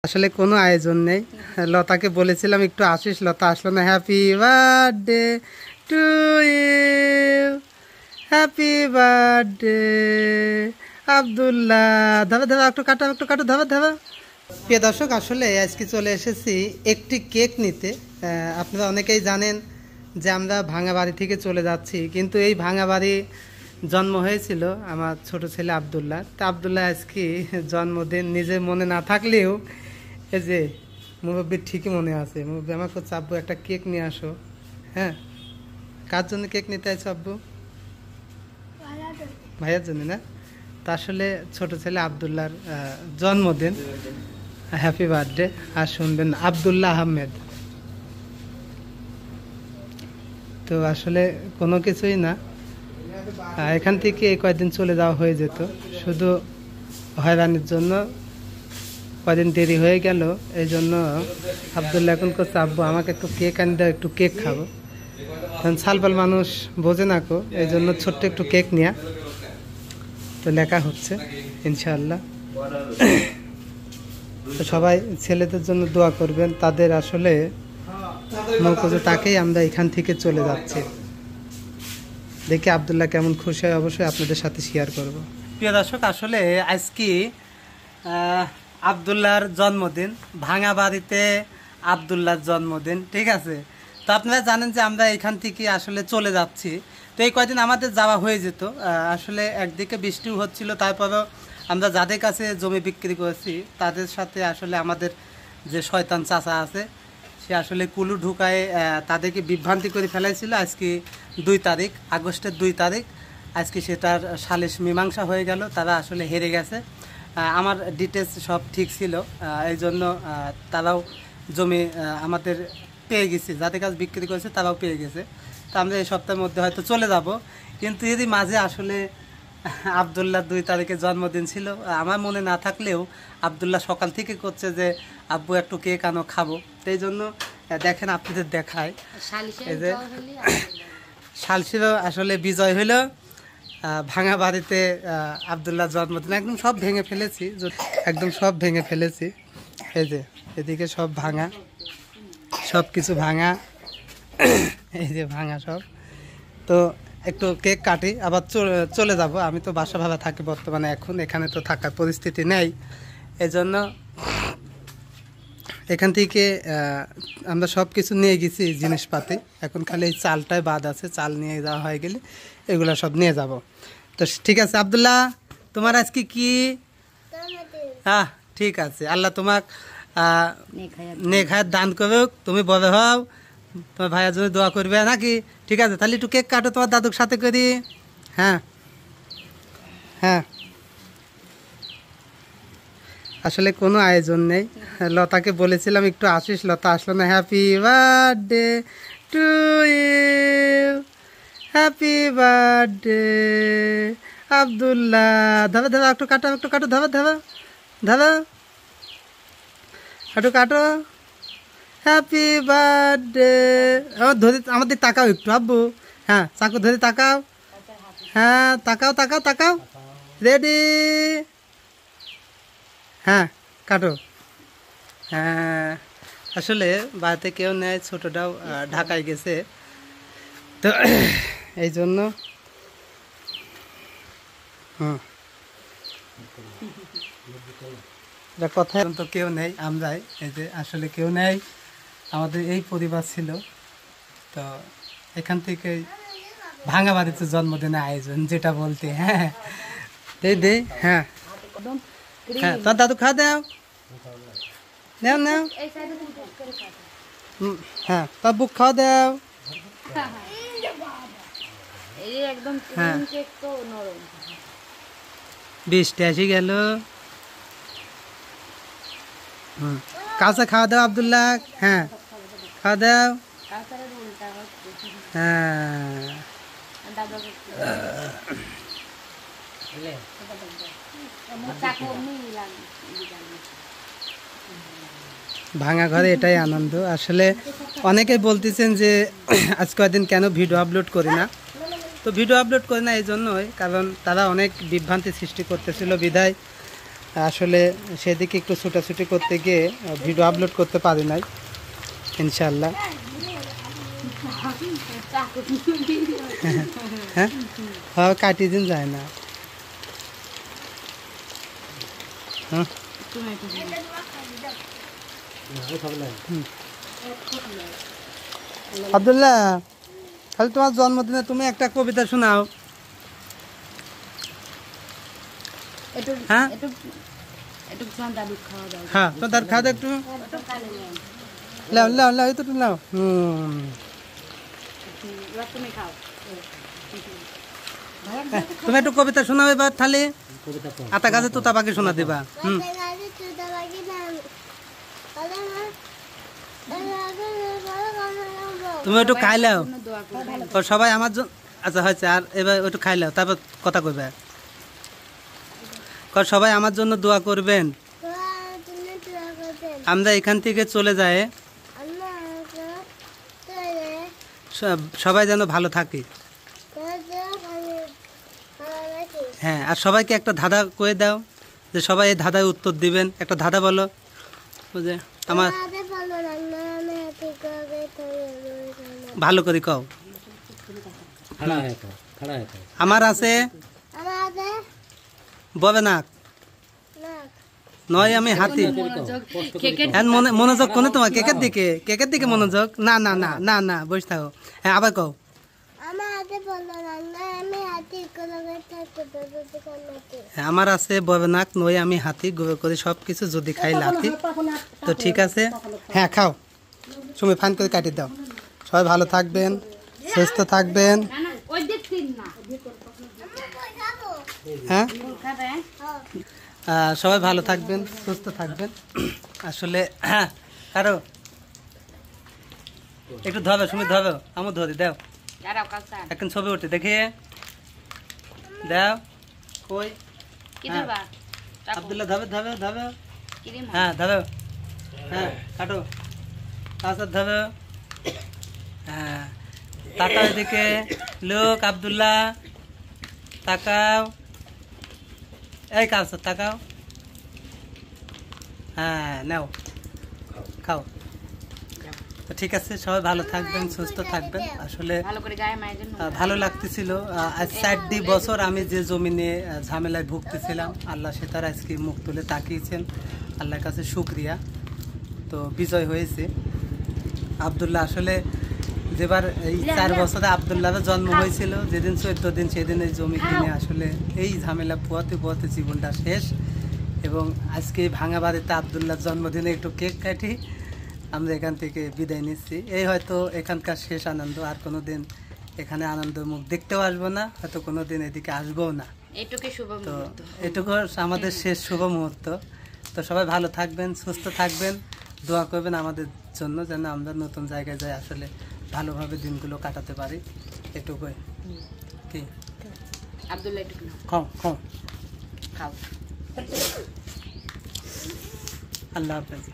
আসলে কোনো আয়োজন নেই। লতাকে বলেছিলাম একটু আসিস, লতা আসলো না। Happy birthday to you, happy birthday Abdullah. ধরো ধরো, একটু কাটো, একটু কাটো, ধরো ধরো। প্রিয় দর্শক, আসলে আজকে চলে এসেছি একটি কেক নিতে। আপনারা অনেকেই জানেন যে আমরা ভাঙা বাড়ি থেকে চলে যাচ্ছি, কিন্তু এই ভাঙা বাড়ি জন্ম হয়েছিল আমার ছোট ছেলে আব্দুল্লাহ। তা আব্দুল্লাহ আজকে জন্মদিন, নিজের মনে না থাকলেও এই যে মুরব্বীর ঠিকই মনে আছে। মুরব্বী আমাকে হচ্ছে, আব্বু একটা কেক নিয়ে আসো। হ্যাঁ, কার জন্য কেক নিতে আসছো আব্বু? ভাইয়ার জন্য না? তা আসলে ছোট ছেলে আব্দুল্লাহর জন্মদিন। Happy birthday. আর শুনবেন আব্দুল্লাহ আহমেদ। তো আসলে কোনো কিছুই না, এখান থেকে এই কয়েকদিন চলে যাওয়া হয়ে যেত, শুধু হয়রানির জন্য কয়দিন দেরি হয়ে গেল। এই জন্য আব্দুল্লাহ এখন করছে, আব্বু আমাকে একটু কেক আনি দাও, একটু কেক খাবো। কারণ সালপাল মানুষ বোঝে না কো, এই জন্য ছোট্ট একটু কেক নিয়ে তো লেখা হচ্ছে ইনশাআল্লাহ। তো সবাই ছেলেদের জন্য দোয়া করবেন, তাদের আসলে মৌকুজে তাকেই আমরা এখান থেকে চলে যাচ্ছি। দেখি আব্দুল্লাহ কেমন খুশি হয়, অবশ্যই আপনাদের সাথে শেয়ার করব। প্রিয় দর্শক, আসলে আজকে আব্দুল্লাহর জন্মদিন, ভাঙা বাড়িতে আব্দুল্লাহর জন্মদিন, ঠিক আছে। তো আপনারা জানেন যে আমরা এখান থেকে আসলে চলে যাচ্ছি। তো এই কয়দিন আমাদের যাওয়া হয়ে যেত, আসলে একদিকে বৃষ্টিও হচ্ছিল, তারপরেও আমরা যাদের কাছে জমি বিক্রি করেছি তাদের সাথে আসলে আমাদের যে শয়তান চাচা আছে, সে আসলে কুলু ঢুকায় তাদেরকে বিভ্রান্তি করে ফেলাইছিল। আজকে 2 তারিখ, আগস্টের 2 তারিখ, আজকে সেটার সালিশ মীমাংসা হয়ে গেল, তারা আসলে হেরে গেছে। আমার ডিটেলস সব ঠিক ছিল, এই জন্য তারাও জমি আমাদের পেয়ে গেছে, যাদের কাছে বিক্রি করেছে তারাও পেয়ে গেছে। তো আমরা এই সপ্তাহের মধ্যে হয়তো চলে যাব। কিন্তু এরই মাঝে আসলে আব্দুল্লাহ 2 তারিখে জন্মদিন ছিল, আমার মনে না থাকলেও আব্দুল্লাহ সকাল থেকে করছে যে আব্বু একটু কেক আনো, খাবো। তো এই জন্য দেখেন, আপনাদের দেখায় এই যে সালসিরও আসলে বিজয় হইল। ভাঙা বাড়িতে আব্দুল্লাহ জন্মদিন একদম সব ভেঙে ফেলেছি, একদম সব ভেঙে ফেলেছি। এই যে এদিকে সব ভাঙা, সব কিছু ভাঙা, এই যে ভাঙা সব। তো একটু কেক কাটি, আবার চলে যাব। আমি তো বাসা ভাড়া থাকি বর্তমানে, এখন এখানে তো থাকার পরিস্থিতি নেই। এজন্য এখান থেকে আমরা সব কিছু নিয়ে গেছি জিনিসপাতি, এখন খালি এই চালটাই বাদ আছে, চাল নিয়ে যাওয়া হয়ে গেলে এগুলো সব নিয়ে যাব। তো ঠিক আছে আব্দুল্লাহ, তোমার আজকে কি? হ্যাঁ ঠিক আছে, আল্লাহ তোমাক নেক হায়াত দান করুক, তুমি বড় হও, তোমার ভাইয়ের জন্য দোয়া করবে নাকি? ঠিক আছে, তাহলে একটু কেক কাটো তোমার দাদুর সাথে করি। হ্যাঁ হ্যাঁ, আসলে কোনো আয়োজন নেই। লতাকে বলেছিলাম একটু আসিস, লতা আসলো না। Happy birthday to you, happy birthday Abdullah. ধরো ধরো, একটু কাটো, একটু কাটো, ধরো ধরো ধরো, একটু কাটো। Happy birthday. ধরে আমাদের তাকাও একটু আব্বু। হ্যাঁ, চাকু ধরে তাকাও। হ্যাঁ, তাকাও তাকাও তাকাও, রেডি। হ্যাঁ কাটো। হ্যাঁ, আসলে বাড়িতে কেউ নেয়, ছোটোটাও ঢাকায় গেছে, তো এই জন্য কথা তো কেউ নেই, আমরাই এই যে আসলে কেউ নেই, আমাদের এই পরিবার ছিল। তো এখান থেকে ভাঙা বাড়িতে জন্মদিনের আয়োজন যেটা বলতে। হ্যাঁ দে দে, হ্যাঁ হ্যাঁ, তোর দাদু খাওয়া দাও, নাও নাও। হ্যাঁ, তোর বুক খাওয়া দাও। হ্যাঁ, বৃষ্টি এসে গেল। কাঁচা খাওয়া দাও আব্দুল্লাহ। হ্যাঁ খাওয়া দাও। হ্যাঁ, ভাঙা ঘরে এটাই আনন্দ। আসলে অনেকে বলতেছেন যে আজ কয়েকদিন কেন ভিডিও আপলোড করি না। তো ভিডিও আপলোড করি না এই জন্যই, কারণ তারা অনেক বিভ্রান্তি সৃষ্টি করতেছিল, বিধায় আসলে সেদিকে একটু ছুটাছুটি করতে গিয়ে ভিডিও আপলোড করতে পারি নাই ইনশাল্লাহ। হ্যাঁ হ্যাঁ কাটিয়ে দিন যায় না। হ্যাঁ আব্দুল্লাহ তাহলে তোমার জন্মদিনে তুমি একটা কবিতা শোনাও। হ্যাঁ হ্যাঁ তো তার খাওয়া দাও একটু লাও লাও লাও একটু লাও। তুমি একটু কবিতা শোনাও এবার তাহলে। আতা গাছে তোতা পাখি শোনা দেবা। তুমি একটু খাইলাও সবাই আমার জন্য। আচ্ছা হয়েছে আর এবার একটু খাইলাও তারপর কথা কইবে। সবাই আমার জন্য দোয়া করবেন। আমরা এখান থেকে চলে যাই সবাই যেন ভালো থাকি। হ্যাঁ আর সবাইকে একটা ধাঁধা কয়ে দাও যে সবাই এই ধাঁধায় উত্তর দিবেন। একটা ধাঁধা বলো বুঝে আমার ভালো করে কও। আমার আছে ববে নাক নয় আমি হাতি। মনোযোগ কোনে তোমার কেকের দিকে মনোযোগ। না না না না না বসে থাকো। হ্যাঁ আবার কও। আমার আছে ববে নাক নই আমি হাতি গোবে করে সবকিছু যদি খাই লাতি। তো ঠিক আছে হ্যাঁ খাও তুমি ফান করে কাটিয়ে দাও। সবাই ভালো থাকবেন সুস্থ থাকবেন। হ্যাঁ সবাই ভালো থাকবেন সুস্থ থাকবেন। আসলে হ্যাঁ কারো একটু ধরবে তুমি ধরবে আমার ধরি দাও এখন ছবি উঠে দেখি দাও কই আব্দুল্লাহ ধরবে ধরবে ধরবে হ্যাঁ ধরো হ্যাঁ কাটো তাছাড়া ধরো হ্যাঁ তাকাও এদিকে লোক আব্দুল্লাহ তাকাও এই কাজ তাকাও হ্যাঁ নাও খাও। তো ঠিক আছে সবাই ভালো থাকবেন সুস্থ থাকবেন। আসলে ভালো লাগতেছিল আজ 4 বছর আমি যে জমি নিয়ে ঝামেলায় ভুগতেছিলাম আল্লাহ সে তার আজকে মুখ তুলে তাকিয়েছেন আল্লাহর কাছে শুকরিয়া। তো বিজয় হয়েছে আব্দুল্লাহ। আসলে যেবার এই 4 বছরে আব্দুল্লাহর জন্ম হয়েছিল যেদিন 14 দিন সেদিন এই জমি কিনে আসলে এই ঝামেলা পোয়াতে পোয়াতে জীবনটা শেষ। এবং আজকে ভাঙা বাড়িতে আব্দুল্লাহর জন্মদিনে একটু কেক কাটি আমরা এখান থেকে বিদায় নিচ্ছি। এই হয়তো এখানকার শেষ আনন্দ। আর কোনো দিন এখানে আনন্দ মুখ দেখতেও আসবো না হয়তো কোনো দিন এদিকে আসবোও না। তো এটুকু আমাদের শেষ শুভ মুহূর্ত। তো সবাই ভালো থাকবেন সুস্থ থাকবেন দোয়া করবেন আমাদের জন্য যেন আমরা নতুন জায়গায় যাই আসলে ভালোভাবে দিনগুলো কাটাতে পারি। এটুকুই কি আব্দুল্লাহ খাও খাও খাও। আল্লাহ হাফেজ।